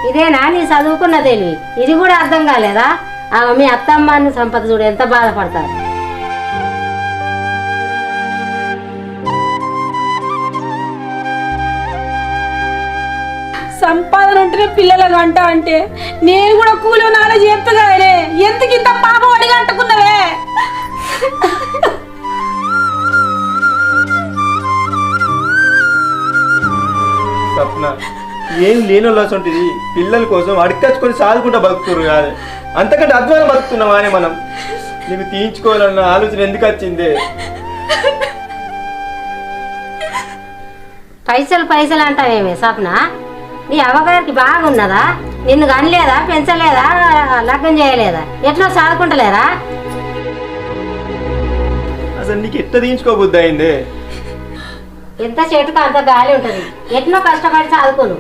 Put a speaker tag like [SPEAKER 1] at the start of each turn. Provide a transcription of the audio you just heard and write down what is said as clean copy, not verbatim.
[SPEAKER 1] ఇదేనా నీ చదువుకున్న తెలివి? ఇది కూడా అర్థం కాలేదా? మీ అత్తమ్మని సంపద చూడు ఎంత బాధపడతారు.
[SPEAKER 2] సంపాదన ఉంటేనే పిల్లల గంట అంటే నేను కూడా కూలి నాన్న చెప్తానే ఎందుకు ఇంత పాపం అడిగి అంటుకున్నావే?
[SPEAKER 3] సప్న ఏం లేని వాళ్ళంటిది పిల్లల కోసం అడికచ్చుకొని సాదుకుంటా బతుకుతురు కాదు, అంతకంటే అధ్వానం బతుకుతున్నావా అని మనం. నీకు తీయించుకోవాలన్న ఆలోచన ఎందుకు వచ్చింది?
[SPEAKER 1] పైసలు అంటావేమే సప్న? నీ అవ్వగారికి బాగున్నదా? నిన్ను కనలేదా, పెంచలేదా, లగ్నం చేయలేదా? ఎట్లా సాదుకుంటలేరా?
[SPEAKER 3] అసలు నీకు ఎట్లా తీయించుకోబుద్ది అయింది?
[SPEAKER 1] ఎంత చెట్టుకు అంత గాలి ఉంటుంది. ఎట్లా కష్టపడి చదువుకోను.